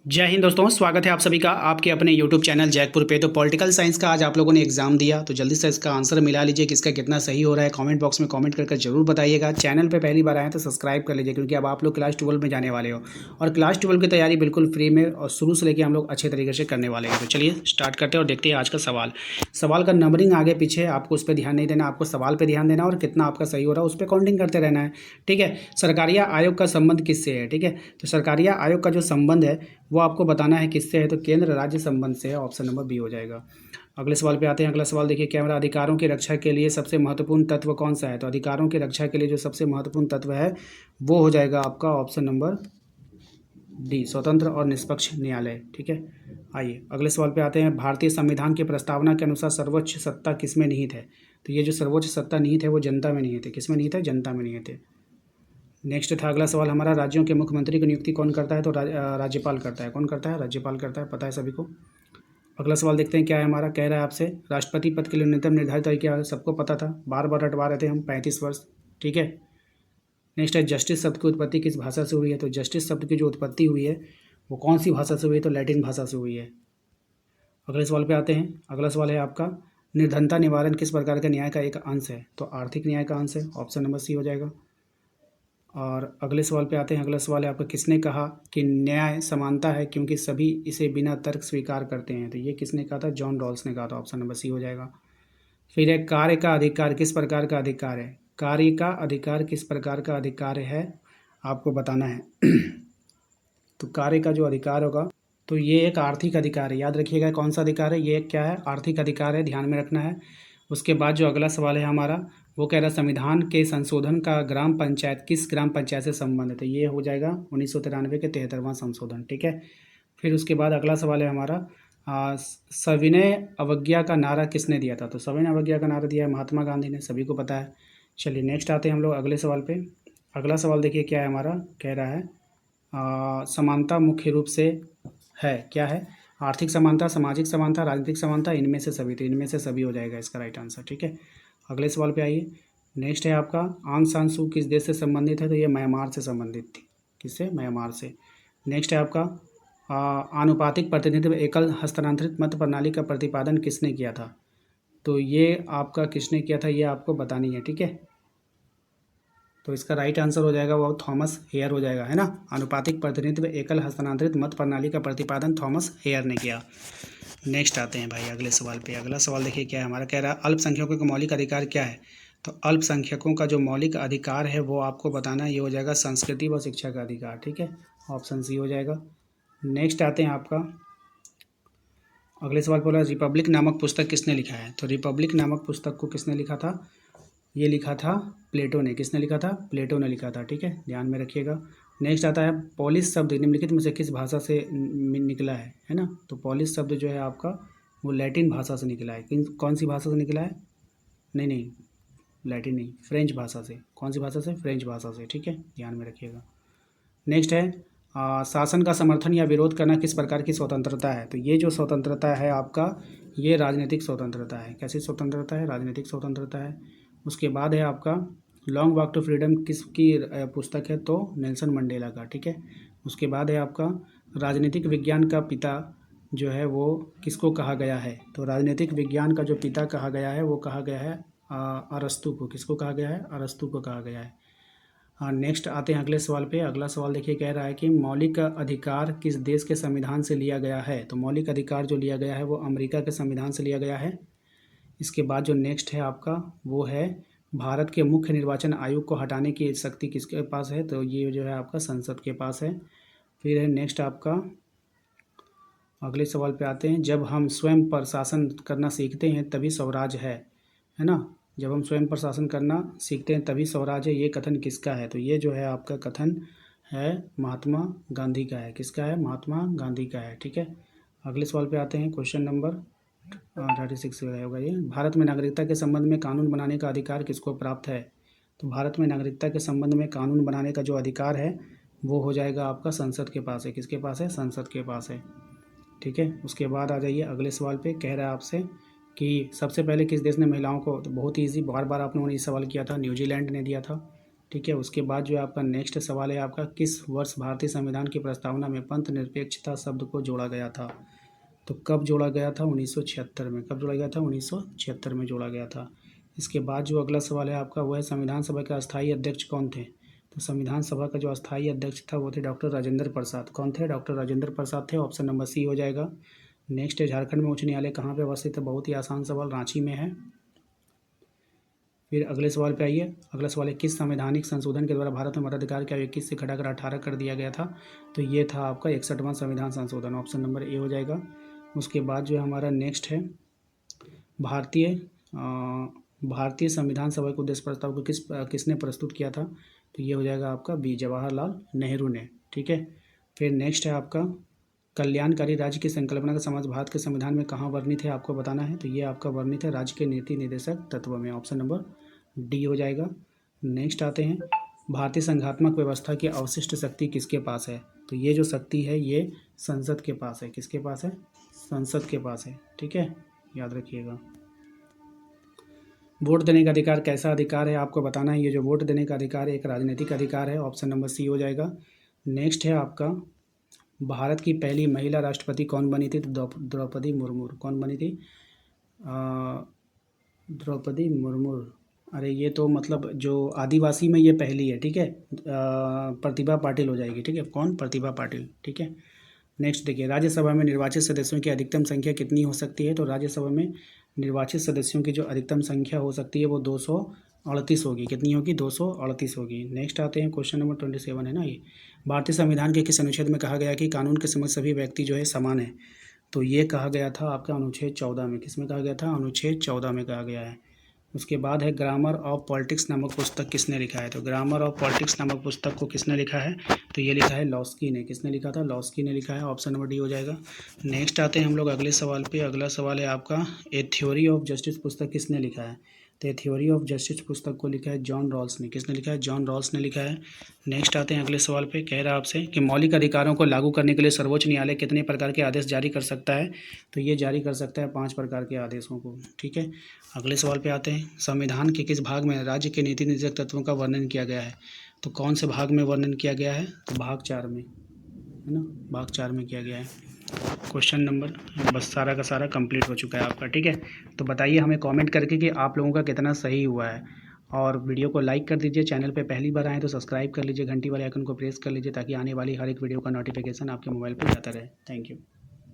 जय हिंद दोस्तों, स्वागत है आप सभी का आपके अपने YouTube चैनल जैकपुर पे। तो पॉलिटिकल साइंस का आज आप लोगों ने एग्जाम दिया, तो जल्दी से इसका आंसर मिला लीजिए। किसका कितना सही हो रहा है कमेंट बॉक्स में कमेंट करके जरूर बताइएगा। चैनल पे पहली बार आए तो सब्सक्राइब कर लीजिए, क्योंकि अब आप लोग क्लास 12 में जाने वाले हो और क्लास 12 की तैयारी बिल्कुल फ्री में और शुरू से लेकर हम लोग अच्छे तरीके से करने वाले हैं। तो चलिए स्टार्ट करते हैं और देखते हैं आज का सवाल का नंबरिंग आगे पीछे आपको उस पर ध्यान नहीं देना, आपको सवाल पर ध्यान देना और कितना आपका सही हो रहा है उस पर काउंटिंग करते रहना है। ठीक है। सरकारिया आयोग का संबंध किससे है? ठीक है, तो सरकारिया आयोग का जो संबंध है वो आपको बताना है किससे है, तो केंद्र राज्य संबंध से है। ऑप्शन नंबर बी हो जाएगा। अगले सवाल पे आते हैं। अगला सवाल देखिए, क्या हमारा अधिकारों की रक्षा के लिए सबसे महत्वपूर्ण तत्व कौन सा है? तो अधिकारों की रक्षा के लिए जो सबसे महत्वपूर्ण तत्व है वो हो जाएगा आपका ऑप्शन नंबर डी, स्वतंत्र और निष्पक्ष न्यायालय। ठीक है। आइए अगले सवाल पे आते हैं। भारतीय संविधान की प्रस्तावना के अनुसार सर्वोच्च सत्ता किसमें निहित है? तो ये जो सर्वोच्च सत्ता निहित है वो जनता में निहित है। किसमें निहित है? जनता में निहित है। नेक्स्ट था अगला सवाल हमारा, राज्यों के मुख्यमंत्री की नियुक्ति कौन करता है? तो राज्यपाल करता है। कौन करता है? राज्यपाल करता है, पता है सभी को। अगला सवाल देखते हैं क्या है हमारा। कह रहा है आपसे, राष्ट्रपति पद के लिए न्यूनतम निर्धारित आयु क्या है? सबको पता था, बार बार रटवा रहे थे हम, 35 वर्ष। ठीक है। नेक्स्ट है, जस्टिस शब्द की उत्पत्ति किस भाषा से हुई है? तो जस्टिस शब्द की जो उत्पत्ति हुई है वो कौन सी भाषा से हुई है? तो लैटिन भाषा से हुई है। अगले सवाल पे आते हैं। अगला सवाल है आपका, निर्धनता निवारण किस प्रकार के न्याय का एक अंश है? तो आर्थिक न्याय का अंश है। ऑप्शन नंबर सी हो जाएगा। और अगले सवाल पे आते हैं। अगला सवाल है आपका, किसने कहा कि न्याय समानता है क्योंकि सभी इसे बिना तर्क स्वीकार करते हैं? तो ये किसने कहा था? जॉन रॉल्स ने कहा था। ऑप्शन नंबर सी हो जाएगा। फिर है, कार्य का अधिकार किस प्रकार का अधिकार है? कार्य का अधिकार किस प्रकार का अधिकार है आपको बताना है। तो कार्य का जो अधिकार होगा तो ये एक आर्थिक अधिकार है। याद रखिएगा कौन सा अधिकार है ये, क्या है? आर्थिक अधिकार है, ध्यान में रखना है। उसके बाद जो अगला सवाल है हमारा वो कह रहा है, संविधान के संशोधन का ग्राम पंचायत किस ग्राम पंचायत से संबंधित है? ये हो जाएगा 1993 के 73वां संशोधन। ठीक है। फिर उसके बाद अगला सवाल है हमारा, सविनय अवज्ञा का नारा किसने दिया था? तो सविनय अवज्ञा का नारा दिया है महात्मा गांधी ने, सभी को पता है। चलिए नेक्स्ट आते हैं हम लोग अगले सवाल पे। अगला सवाल देखिए क्या है हमारा। कह रहा है, समानता मुख्य रूप से है, क्या है? आर्थिक समानता, सामाजिक समानता, राजनीतिक समानता, इनमें से सभी। तो इनमें से सभी हो जाएगा इसका राइट आंसर। ठीक है। अगले सवाल पे आइए। नेक्स्ट है आपका, आंग सान सू किस देश से संबंधित है? तो ये म्यांमार से संबंधित थी। किससे? म्यांमार से। नेक्स्ट है आपका, आनुपातिक प्रतिनिधित्व एकल हस्तांतरित मत प्रणाली का प्रतिपादन किसने किया था? तो ये आपका किसने किया था ये आपको बतानी है। ठीक है। तो इसका राइट आंसर हो जाएगा वो थॉमस हेयर हो जाएगा, है ना। आनुपातिक प्रतिनिधित्व एकल हस्तांतरित मत प्रणाली का प्रतिपादन थॉमस हेयर ने किया। नेक्स्ट आते हैं भाई अगले सवाल पे। अगला सवाल देखिए क्या है हमारा। कह रहा है, अल्पसंख्यकों का मौलिक अधिकार क्या है? तो अल्पसंख्यकों का जो मौलिक अधिकार है वो आपको बताना है। ये हो जाएगा संस्कृति व शिक्षा का अधिकार। ठीक है। ऑप्शन सी हो जाएगा। नेक्स्ट आते हैं आपका अगले सवाल बोला, रिपब्लिक नामक पुस्तक किसने लिखा है? तो रिपब्लिक नामक पुस्तक को किसने लिखा था? ये लिखा था प्लेटो ने। किसने लिखा था? प्लेटो ने लिखा था। ठीक है, ध्यान में रखिएगा। नेक्स्ट आता है, पोलिस शब्द निम्नलिखित में से किस भाषा से निकला है ना। तो पोलिस शब्द जो है आपका वो लैटिन भाषा से निकला है। कौन सी भाषा से निकला है? नहीं, लैटिन नहीं, फ्रेंच भाषा से। कौन सी भाषा से? फ्रेंच भाषा से। ठीक है, ध्यान में रखिएगा। नेक्स्ट है, शासन का समर्थन या विरोध करना किस प्रकार की स्वतंत्रता है? तो ये जो स्वतंत्रता है आपका ये राजनीतिक स्वतंत्रता है। कैसी स्वतंत्रता है? राजनीतिक स्वतंत्रता है। उसके बाद है आपका लॉन्ग वॉक टू फ्रीडम किसकी पुस्तक है? तो नेल्सन मंडेला का। ठीक है। उसके बाद है आपका राजनीतिक विज्ञान का पिता जो है वो किसको कहा गया है? तो राजनीतिक विज्ञान का जो पिता कहा गया है वो कहा गया है अरस्तु को। किसको कहा गया है? अरस्तु को कहा गया है। हाँ, नेक्स्ट आते हैं अगले सवाल पे। अगला सवाल देखिए कह रहा है कि मौलिक अधिकार किस देश के संविधान से लिया गया है? तो मौलिक अधिकार जो लिया गया है वो अमेरिका के संविधान से लिया गया है। इसके बाद जो नेक्स्ट है आपका वो है, भारत के मुख्य निर्वाचन आयोग को हटाने की शक्ति किसके पास है? तो ये जो है आपका संसद के पास है। फिर है नेक्स्ट आपका अगले सवाल पे आते हैं, जब हम स्वयं पर शासन करना सीखते हैं तभी स्वराज है ना। जब हम स्वयं पर शासन करना सीखते हैं तभी स्वराज है, ये कथन किसका है? तो ये जो है आपका कथन है महात्मा गांधी का है। किसका है? महात्मा गांधी का है। ठीक है। अगले सवाल पे आते हैं, क्वेश्चन नंबर 36 होगा ये। भारत में नागरिकता के संबंध में कानून बनाने का अधिकार किसको प्राप्त है? तो भारत में नागरिकता के संबंध में कानून बनाने का जो अधिकार है वो हो जाएगा आपका संसद के पास है। किसके पास है? संसद के पास है। ठीक है। उसके बाद आ जाइए अगले सवाल पे। कह रहा है आपसे कि सबसे पहले किस देश ने महिलाओं को, तो बहुत ईजी, बार बार आप लोगों ने ये सवाल किया था, न्यूजीलैंड ने दिया था। ठीक है। उसके बाद जो है आपका नेक्स्ट सवाल है आपका, किस वर्ष भारतीय संविधान की प्रस्तावना में पंथ निरपेक्षता शब्द को जोड़ा गया था? तो कब जोड़ा गया था? 1976 में। कब जोड़ा गया था? 1976 में जोड़ा गया था। इसके बाद जो अगला सवाल है आपका वो है, संविधान सभा के अस्थायी अध्यक्ष कौन थे? तो संविधान सभा का जो अस्थायी अध्यक्ष था वो थे डॉक्टर राजेंद्र प्रसाद। कौन थे? डॉक्टर राजेंद्र प्रसाद थे। ऑप्शन नंबर सी हो जाएगा। नेक्स्ट है, झारखंड में उच्च न्यायालय कहाँ पे अवस्थित है? बहुत ही आसान सवाल, रांची में है। फिर अगले सवाल पे आइए। अगला सवाल है, किस संवैधानिक संशोधन के द्वारा भारत में मताधिकार की आयु 21 से घटाकर 18 कर दिया गया था? तो ये था आपका 61वां संविधान संशोधन। ऑप्शन नंबर ए हो जाएगा। उसके बाद जो हमारा नेक्स्ट है, भारतीय संविधान सभा के उद्देश्य प्रस्ताव को किसने प्रस्तुत किया था? तो ये हो जाएगा आपका बी, जवाहरलाल नेहरू ने। ठीक है। फिर नेक्स्ट है आपका, कल्याणकारी राज्य की संकल्पना का समाज भारत के संविधान में कहाँ वर्णित है, आपको बताना है। तो ये आपका वर्णित है राज्य के नीति निर्देशक तत्व में। ऑप्शन नंबर डी हो जाएगा। नेक्स्ट आते हैं, भारतीय संघात्मक व्यवस्था की अवशिष्ट शक्ति किसके पास है? तो ये जो शक्ति है ये संसद के पास है। किसके पास है? संसद के पास है। ठीक है, याद रखिएगा। वोट देने का अधिकार कैसा अधिकार है, आपको बताना है। ये जो वोट देने का अधिकार है एक राजनीतिक अधिकार है। ऑप्शन नंबर सी हो जाएगा। नेक्स्ट है आपका, भारत की पहली महिला राष्ट्रपति कौन बनी थी? तो द्रौपदी मुर्मू। कौन बनी थी? द्रौपदी मुर्मू। अरे ये तो मतलब जो आदिवासी में ये पहली है। ठीक है, प्रतिभा पाटिल हो जाएगी। ठीक है, कौन? प्रतिभा पाटिल। ठीक है। नेक्स्ट देखिए, राज्यसभा में निर्वाचित सदस्यों की अधिकतम संख्या कितनी हो सकती है? तो राज्यसभा में निर्वाचित सदस्यों की जो अधिकतम संख्या हो सकती है वो 238 होगी। कितनी होगी? 238 होगी। नेक्स्ट आते हैं, क्वेश्चन नंबर 27 है ना ये। भारतीय संविधान के किस अनुच्छेद में कहा गया कि कानून के समक्ष सभी व्यक्ति जो है समान है? तो ये कहा गया था आपका अनुच्छेद 14 में। किस में कहा गया था? अनुच्छेद 14 में कहा गया है। उसके बाद है, ग्रामर ऑफ पॉलिटिक्स नामक पुस्तक किसने लिखा है? तो ग्रामर ऑफ पॉलिटिक्स नामक पुस्तक को किसने लिखा है? तो ये लिखा है लॉस्की ने। किसने लिखा था? लॉस्की ने लिखा है। ऑप्शन नंबर डी हो जाएगा। नेक्स्ट आते हैं हम लोग अगले सवाल पे। अगला सवाल है आपका, ए थ्योरी ऑफ जस्टिस पुस्तक किसने लिखा है? तो ए थ्योरी ऑफ जस्टिस पुस्तक को लिखा है जॉन रॉल्स ने। किसने लिखा है? जॉन रॉल्स ने लिखा है। नेक्स्ट आते हैं अगले सवाल पे। कह रहा है आपसे कि मौलिक अधिकारों को लागू करने के लिए सर्वोच्च न्यायालय कितने प्रकार के आदेश जारी कर सकता है? तो ये जारी कर सकता है 5 प्रकार के आदेशों को। ठीक है। अगले सवाल पे आते हैं, संविधान के किस भाग में राज्य के नीति निर्देशक तत्वों का वर्णन किया गया है? तो कौन से भाग में वर्णन किया गया है? तो भाग 4 में, है ना, भाग 4 में किया गया है। क्वेश्चन नंबर बस सारा का सारा कंप्लीट हो चुका है आपका। ठीक है, तो बताइए हमें कमेंट करके कि आप लोगों का कितना सही हुआ है। और वीडियो को लाइक कर दीजिए। चैनल पे पहली बार आए तो सब्सक्राइब कर लीजिए, घंटी वाले आइकन को प्रेस कर लीजिए ताकि आने वाली हर एक वीडियो का नोटिफिकेशन आपके मोबाइल पर जाता रहे। Thank you.